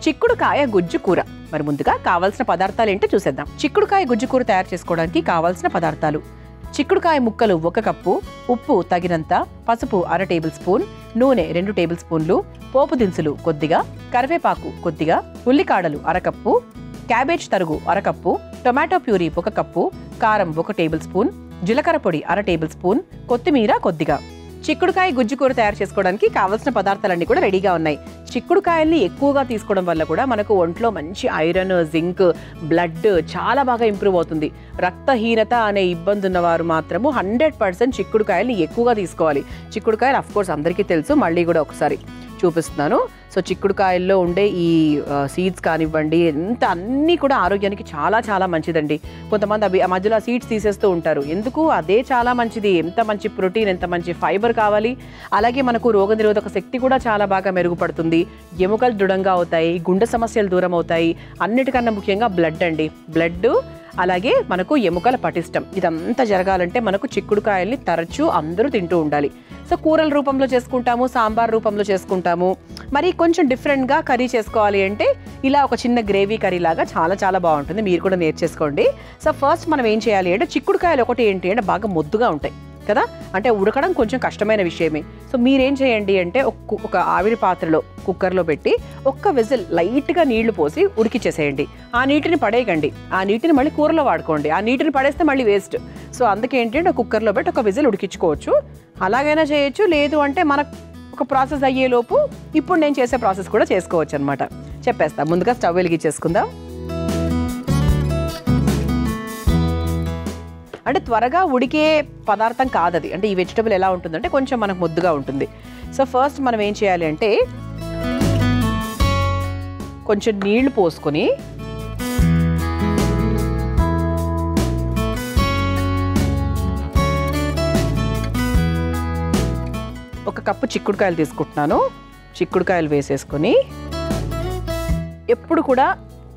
చిక్కుడుకాయ గుజ్జు కూర. మరి ముందుగా కావాల్సిన పదార్థాలు ఏంటో చూసేద్దాం. చిక్కుడుకాయ గుజ్జు కూర తయారు చేసుకోవడానికి కావాల్సిన పదార్థాలు: చిక్కుడుకాయ ముక్కలు 1 కప్పు, ఉప్పు తగినంత, పసుపు 1/2 టేబుల్ స్పూన్, నూనె 2 టేబుల్ స్పూన్లు, పోపు దినుసులు కొద్దిగా, కరివేపాకు కొద్దిగా, ఉల్లికాడలు 1/2 కప్పు, క్యాబేజ్ తరుగు 1/2 కప్పు, టొమాటో ప్యూరీ 1 కప్పు, కారం 1 టేబుల్ స్పూన్, జీలకర్ర పొడి 1/2 టేబుల్ స్పూన్, కొత్తిమీర కొద్దిగా. చిక్కుడుకాయ గుజ్జు కూర తయారు చేసుకోవడానికి కావాల్సిన పదార్థాలన్నీ కూడా రెడీగా ఉన్నాయి. చిక్కుడుకాయల్ని ఎక్కువగా తీసుకోవడం వల్ల కూడా మనకు ఒంట్లో మంచి ఐరన్, జింక్, బ్లడ్ చాలా బాగా ఇంప్రూవ్ అవుతుంది. రక్తహీనత అనే ఇబ్బంది ఉన్నవారు మాత్రము 100% చిక్కుడుకాయల్ని ఎక్కువగా తీసుకోవాలి. చిక్కుడుకాయలు అఫ్కోర్స్ అందరికీ తెలుసు, మళ్ళీ కూడా ఒకసారి చూపిస్తున్నాను. సో చిక్కుడుకాయల్లో ఉండే ఈ సీడ్స్ కానివ్వండి, ఎంత అన్నీ కూడా ఆరోగ్యానికి చాలా చాలా మంచిదండి. కొంతమంది అవి మధ్యలో సీడ్స్ తీసేస్తూ ఉంటారు. ఎందుకు? అదే చాలా మంచిది. ఎంత మంచి ప్రోటీన్, ఎంత మంచి ఫైబర్ కావాలి. అలాగే మనకు రోగనిరోధక శక్తి కూడా చాలా బాగా మెరుగుపడుతుంది. ఎముకలు దృఢంగా అవుతాయి, గుండె సమస్యలు దూరం అవుతాయి. అన్నిటికన్నా ముఖ్యంగా బ్లడ్ అండి. బ్లడ్ అలాగే మనకు ఎముకల పటిష్టం. ఇదంతా జరగాలంటే మనకు చిక్కుడుకాయల్ని తరచూ అందరూ తింటూ ఉండాలి. సో కూరల రూపంలో చేసుకుంటాము, సాంబార్ రూపంలో చేసుకుంటాము. మరి కొంచెం డిఫరెంట్గా కర్రీ చేసుకోవాలి అంటే ఇలా ఒక చిన్న గ్రేవీ కర్రీ లాగా చాలా చాలా బాగుంటుంది. మీరు కూడా నేర్చేసుకోండి. సో ఫస్ట్ మనం ఏం చేయాలి అంటే, చిక్కుడుకాయలు ఒకటి ఏంటి అంటే బాగా మొద్దుగా ఉంటాయి కదా, అంటే ఉడకడం కొంచెం కష్టమైన విషయమే. సో మీరేం చేయండి అంటే ఒక ఆవిరి పాత్రలో కుక్కర్లో పెట్టి ఒక్క విజిల్ లైట్గా నీళ్లు పోసి ఉడికిచ్చేసేయండి. ఆ నీటిని పడేయకండి, ఆ నీటిని మళ్ళీ కూరలో వాడుకోండి. ఆ నీటిని పడేస్తే మళ్ళీ వేస్ట్. సో అందుకే ఏంటి అంటే కుక్కర్లో పెట్టి ఒక విజిల్ ఉడికించుకోవచ్చు. అలాగైనా చేయొచ్చు, లేదు అంటే మనకు ఒక ప్రాసెస్ అయ్యేలోపు ఇప్పుడు నేను చేసే ప్రాసెస్ కూడా చేసుకోవచ్చు అనమాట. చెప్పేస్తా. ముందుగా స్టవ్ వెలిగించేసుకుందాం. అంటే త్వరగా ఉడికే పదార్థం కాదది. అంటే ఈ వెజిటబుల్ ఎలా ఉంటుందంటే కొంచెం మనకు ముద్దుగా ఉంటుంది. సో ఫస్ట్ మనం ఏం చేయాలి అంటే కొంచెం నీళ్లు పోసుకొని ఒక కప్పు చిక్కుడుకాయలు తీసుకుంటున్నాను. చిక్కుడుకాయలు వేసేసుకొని, ఎప్పుడు కూడా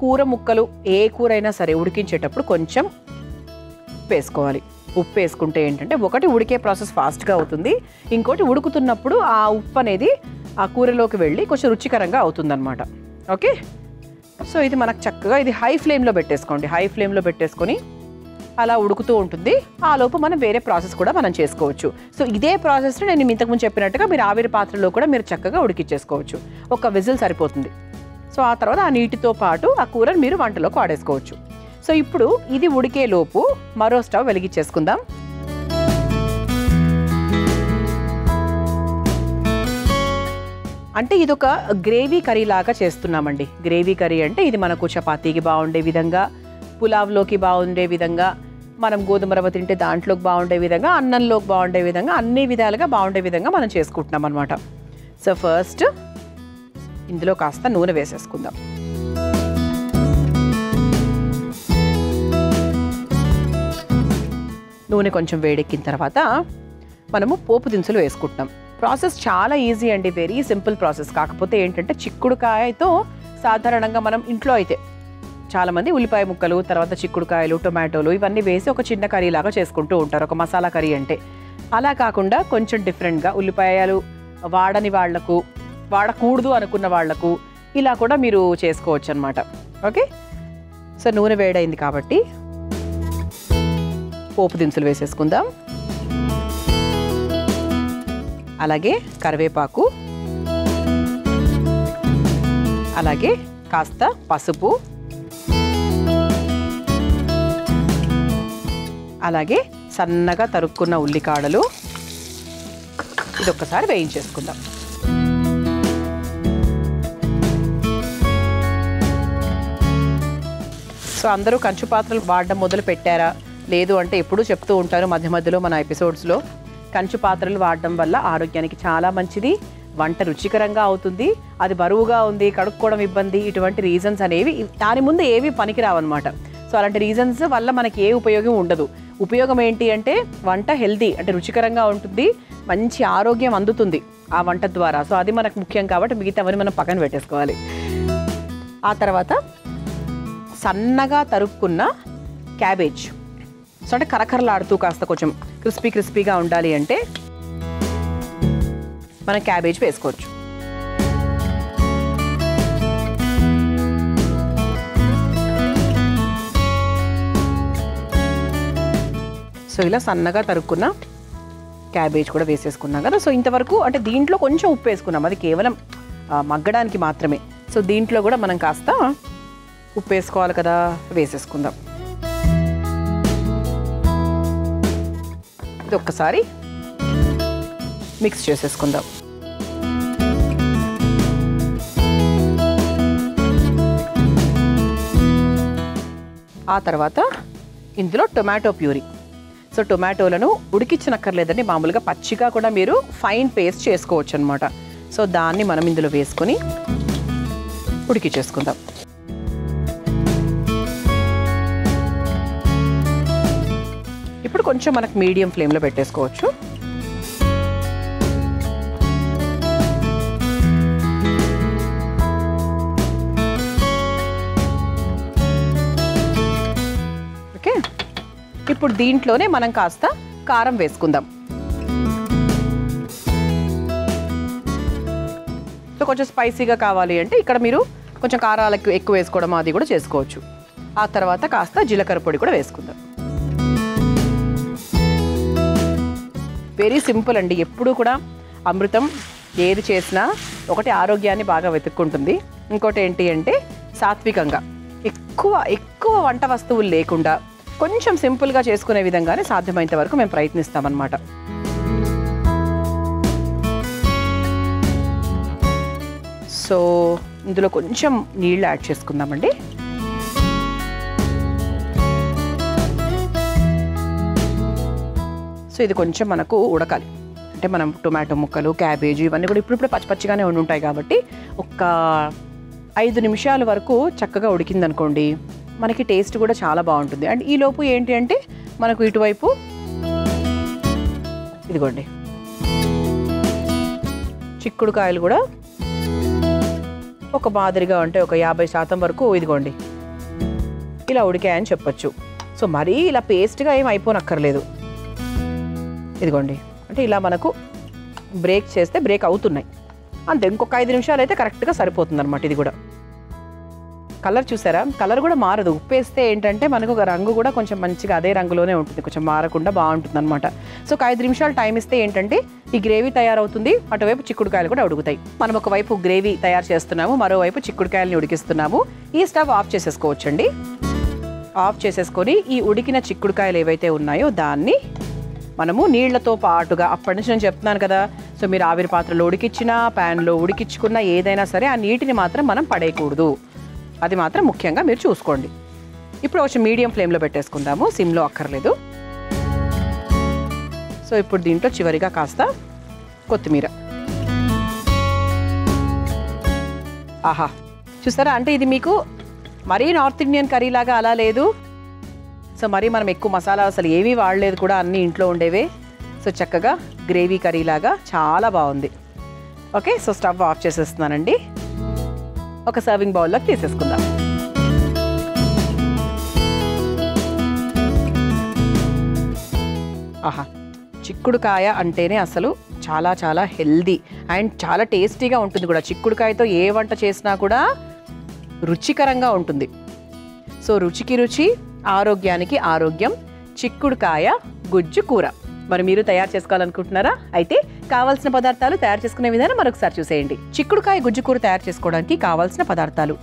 కూర ముక్కలు ఏ కూర అయినా సరే ఉడికించేటప్పుడు కొంచెం వేసుకోవాలి. ఉప్పు వేసుకుంటే ఏంటంటే ఒకటి ఉడికే ప్రాసెస్ ఫాస్ట్గా అవుతుంది, ఇంకోటి ఉడుకుతున్నప్పుడు ఆ ఉప్పు అనేది ఆ కూరలోకి వెళ్ళి కొంచెం రుచికరంగా అవుతుందన్నమాట. ఓకే. సో ఇది మనకు చక్కగా ఇది హై ఫ్లేమ్లో పెట్టేసుకోండి. హై ఫ్లేమ్లో పెట్టేసుకొని అలా ఉడుకుతూ ఉంటుంది. ఆ లోపు మనం వేరే ప్రాసెస్ కూడా మనం చేసుకోవచ్చు. సో ఇదే ప్రాసెస్ని నేను ఇంతకుముందు చెప్పినట్టుగా మీరు ఆవిరి పాత్రలో కూడా మీరు చక్కగా ఉడికిచ్చేసుకోవచ్చు. ఒక విజిల్ సరిపోతుంది. సో ఆ తర్వాత ఆ నీటితో పాటు ఆ కూరని మీరు వంటలోకి వాడేసుకోవచ్చు. సో ఇప్పుడు ఇది ఉడికే లోపు మరో స్టవ్ వెలిగించేసుకుందాం. అంటే ఇది ఒక గ్రేవీ కర్రీ లాగా చేస్తున్నామండి. గ్రేవీ కర్రీ అంటే ఇది మనకు చపాతీకి బాగుండే విధంగా, పులావ్లోకి బాగుండే విధంగా, మనం గోధుమ రవ్వ తింటే దాంట్లోకి బాగుండే విధంగా, అన్నంలోకి బాగుండే విధంగా, అన్ని విధాలుగా బాగుండే విధంగా మనం చేసుకుంటున్నాం అనమాట. సో ఫస్ట్ ఇందులో కాస్త నూనె వేసేసుకుందాం. నూనె కొంచెం వేడెక్కిన తర్వాత మనము పోపు దినుసులు వేసుకుంటున్నాం. ప్రాసెస్ చాలా ఈజీ అండి, వెరీ సింపుల్ ప్రాసెస్. కాకపోతే ఏంటంటే చిక్కుడుకాయతో సాధారణంగా మనం ఇంట్లో అయితే చాలామంది ఉల్లిపాయ ముక్కలు, తర్వాత చిక్కుడుకాయలు, టొమాటోలు ఇవన్నీ వేసి ఒక చిన్న కర్రీ లాగా చేసుకుంటూ ఉంటారు, ఒక మసాలా కర్రీ అంటే. అలా కాకుండా కొంచెం డిఫరెంట్గా ఉల్లిపాయలు వాడని వాళ్లకు, వాడకూడదు అనుకున్న వాళ్లకు ఇలా కూడా మీరు చేసుకోవచ్చు అనమాట. ఓకే. సో నూనె వేడైంది కాబట్టి పోపు దినుసులు వేసేసుకుందాం. అలాగే కరివేపాకు, అలాగే కాస్త పసుపు, అలాగే సన్నగా తరుక్కున్న ఉల్లికాడలు. ఇది ఒక్కసారి వేయించేసుకుందాం. సో అందరూ కంచు పాత్రలు వాడడం మొదలు పెట్టారా? లేదు అంటే ఎప్పుడూ చెప్తూ ఉంటారు మధ్య మధ్యలో మన ఎపిసోడ్స్లో, కంచు పాత్రలు వాడడం వల్ల ఆరోగ్యానికి చాలా మంచిది, వంట రుచికరంగా అవుతుంది, అది బరువుగా ఉంది, కడుక్కోవడం ఇబ్బంది, ఇటువంటి రీజన్స్ అనేవి దాని ముందు ఏవి పనికిరావన్నమాట. సో అలాంటి రీజన్స్ వల్ల మనకి ఏ ఉపయోగం ఉండదు. ఉపయోగం ఏంటి అంటే వంట హెల్తీ, అంటే రుచికరంగా ఉంటుంది, మంచి ఆరోగ్యం అందుతుంది ఆ వంట ద్వారా. సో అది మనకు ముఖ్యం కాబట్టి మిగతావన్నీ మనం పక్కన పెట్టేసుకోవాలి. ఆ తర్వాత సన్నగా తరుక్కున్న క్యాబేజ్. సో అంటే కరకరలాడుతూ కాస్త కొంచెం క్రిస్పీగా ఉండాలి అంటే మనం క్యాబేజ్ వేసుకోవచ్చు. సో ఇలా సన్నగా తరుక్కున్న క్యాబేజ్ కూడా వేసేసుకున్నాం కదా. సో ఇంతవరకు అంటే దీంట్లో కొంచెం ఉప్పు వేసుకున్నాం, అది కేవలం మగ్గడానికి మాత్రమే. సో దీంట్లో కూడా మనం కాస్త ఉప్పు వేసుకోవాలి కదా, వేసేసుకుందాం. ఇది ఒక్కసారి మిక్స్ చేసేసుకుందాం. ఆ తర్వాత ఇందులో టొమాటో ప్యూరీ. సో టొమాటోలను ఉడికించనక్కర్లేదండి, మామూలుగా పచ్చిగా కూడా మీరు ఫైన్ పేస్ట్ చేసుకోవచ్చు అనమాట. సో దాన్ని మనం ఇందులో వేసుకొని ఉడికించేసుకుందాం. ఇప్పుడు కొంచెం మనకు మీడియం ఫ్లేమ్లో పెట్టేసుకోవచ్చు. ఓకే, ఇప్పుడు దీంట్లోనే మనం కాస్త కారం వేసుకుందాం. సో కొంచెం స్పైసీగా కావాలి అంటే ఇక్కడ మీరు కొంచెం కారాలకు ఎక్కువ వేసుకోవడం అది కూడా చేసుకోవచ్చు. ఆ తర్వాత కాస్త జీలకర్ర పొడి కూడా వేసుకుందాం. వెరీ సింపుల్ అండి. ఎప్పుడు కూడా అమృతం ఏది చేసినా ఒకటి ఆరోగ్యాన్ని బాగా వెతుక్కుంటుంది, ఇంకోటి ఏంటి అంటే సాత్వికంగా ఎక్కువ వంట వస్తువులు లేకుండా కొంచెం సింపుల్గా చేసుకునే విధంగానే సాధ్యమైనంత వరకు మేము ప్రయత్నిస్తామన్నమాట. సో ఇందులో కొంచెం నీళ్ళు యాడ్ చేసుకుందామండి. సో ఇది కొంచెం మనకు ఉడకాలి అంటే మనం టొమాటో ముక్కలు, క్యాబేజీ ఇవన్నీ కూడా ఇప్పుడు పచ్చిగానే ఉంటాయి కాబట్టి ఒక 5 నిమిషాల వరకు చక్కగా ఉడికిందనుకోండి, మనకి టేస్ట్ కూడా చాలా బాగుంటుంది. అండ్ ఈలోపు ఏంటి అంటే మనకు ఇటువైపు ఇదిగోండి చిక్కుడుకాయలు కూడా ఒక మాదిరిగా అంటే ఒక 50% వరకు ఇదిగోండి ఇలా ఉడికాయని చెప్పచ్చు. సో మరీ ఇలా పేస్ట్గా ఏం అయిపోనక్కర్లేదు. ఇదిగోండి అంటే ఇలా మనకు బ్రేక్ చేస్తే బ్రేక్ అవుతున్నాయి అంతే. ఇంకొక 5 నిమిషాలు అయితే కరెక్ట్గా సరిపోతుంది అనమాట. ఇది కూడా కలర్ చూసారా, కలర్ కూడా మారదు. ఉప్పు వేస్తే ఏంటంటే మనకు ఒక రంగు కూడా కొంచెం మంచిగా అదే రంగులోనే ఉంటుంది, కొంచెం మారకుండా బాగుంటుంది అనమాట. సో ఒక 5 నిమిషాలు టైం ఇస్తే ఏంటంటే ఈ గ్రేవీ తయారవుతుంది, అటువైపు చిక్కుడుకాయలు కూడా ఉడుకుతాయి. మనం ఒకవైపు గ్రేవీ తయారు చేస్తున్నాము, మరోవైపు చిక్కుడుకాయలని ఉడికిస్తున్నాము. ఈ స్టవ్ ఆఫ్ చేసేసుకోవచ్చండి. ఆఫ్ చేసేసుకొని ఈ ఉడికిన చిక్కుడుకాయలు ఏవైతే ఉన్నాయో దాన్ని మనము నీళ్లతో పాటుగా, అప్పటి నుంచి నేను చెప్తున్నాను కదా, సో మీరు ఆవిరి పాత్రలో ఉడికిచ్చినా ప్యాన్లో ఉడికించుకున్నా ఏదైనా సరే ఆ నీటిని మాత్రం మనం పడేయకూడదు, అది మాత్రం ముఖ్యంగా మీరు చూసుకోండి. ఇప్పుడు కొంచెం మీడియం ఫ్లేమ్లో పెట్టేసుకుందాము, సిమ్లో అక్కర్లేదు. సో ఇప్పుడు దీంట్లో చివరిగా కాస్త కొత్తిమీర. ఆహా చూసారా, అంటే ఇది మీకు మరీ నార్త్ ఇండియన్ కర్రీ లాగా అలా లేదు. సో మరీ మనం ఎక్కువ మసాలా అసలు ఏమీ వాడలేదు కూడా, అన్నీ ఇంట్లో ఉండేవే. సో చక్కగా గ్రేవీ కర్రీ లాగా చాలా బాగుంది. ఓకే, సో స్టవ్ ఆఫ్ చేసేస్తున్నానండి. ఒక సర్వింగ్ బౌల్లోకి తీసేసుకుందాం. ఆహా, చిక్కుడుకాయ అంటేనే అసలు చాలా చాలా హెల్దీ అండ్ చాలా టేస్టీగా ఉంటుంది కూడా. చిక్కుడుకాయతో ఏ వంట చేసినా కూడా రుచికరంగా ఉంటుంది. సో రుచికి రుచి, ఆరోగ్యానికి ఆరోగ్యం, చిక్కుడుకాయ గుజ్జు కూర. మరి మీరు తయారు చేసుకోవాలనుకుంటున్నారా? అయితే కావాల్సిన పదార్థాలు, తయారు చేసుకునే విధానం మరొకసారి చూసేయండి. చిక్కుడుకాయ గుజ్జు కూర తయారు చేసుకోవడానికి కావాల్సిన పదార్థాలు: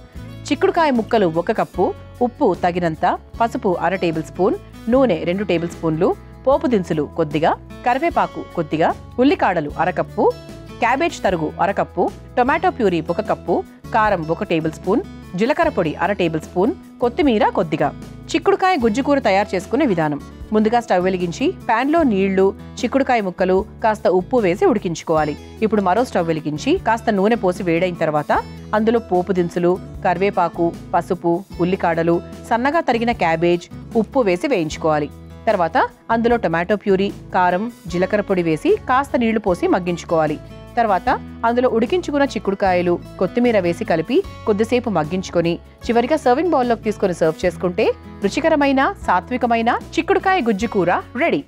చిక్కుడుకాయ ముక్కలు 1 కప్పు, ఉప్పు తగినంత, పసుపు 1/2 టేబుల్ స్పూన్, నూనె 2 టేబుల్ స్పూన్లు, పోపు దినుసులు కొద్దిగా, కరివేపాకు కొద్దిగా, ఉల్లికాడలు 1/2 కప్పు, క్యాబేజ్ తరుగు 1/2 కప్పు, టొమాటో ప్యూరీ 1 కప్పు, కారం 1 టేబుల్ స్పూన్, జీలకర్ర పొడి 1/2 టేబుల్ స్పూన్, కొత్తిమీర కొద్దిగా. చిక్కుడుకాయ గుజ్జు కూర తయారు చేసుకునే విధానం: ముందుగా స్టవ్ వెలిగించి ప్యాన్లో నీళ్లు, చిక్కుడుకాయ ముక్కలు, కాస్త ఉప్పు వేసి ఉడికించుకోవాలి. ఇప్పుడు మరో స్టవ్ వెలిగించి కాస్త నూనె పోసి వేడైన తర్వాత అందులో పోపు దినుసులు, కరివేపాకు, పసుపు, ఉల్లికాడలు, సన్నగా తరిగిన క్యాబేజ్, ఉప్పు వేసి వేయించుకోవాలి. తర్వాత అందులో టొమాటో ప్యూరీ, కారం, జీలకర్ర పొడి వేసి కాస్త నీళ్లు పోసి మగ్గించుకోవాలి. తర్వాత అందులో ఉడికించుకున్న చిక్కుడుకాయలు, కొత్తిమీర వేసి కలిపి కొద్దిసేపు మగ్గించుకొని చివరిగా సర్వింగ్ బౌల్లోకి తీసుకొని సర్వ్ చేసుకుంటే రుచికరమైన సాత్వికమైన చిక్కుడుకాయ గుజ్జు కూర రెడీ.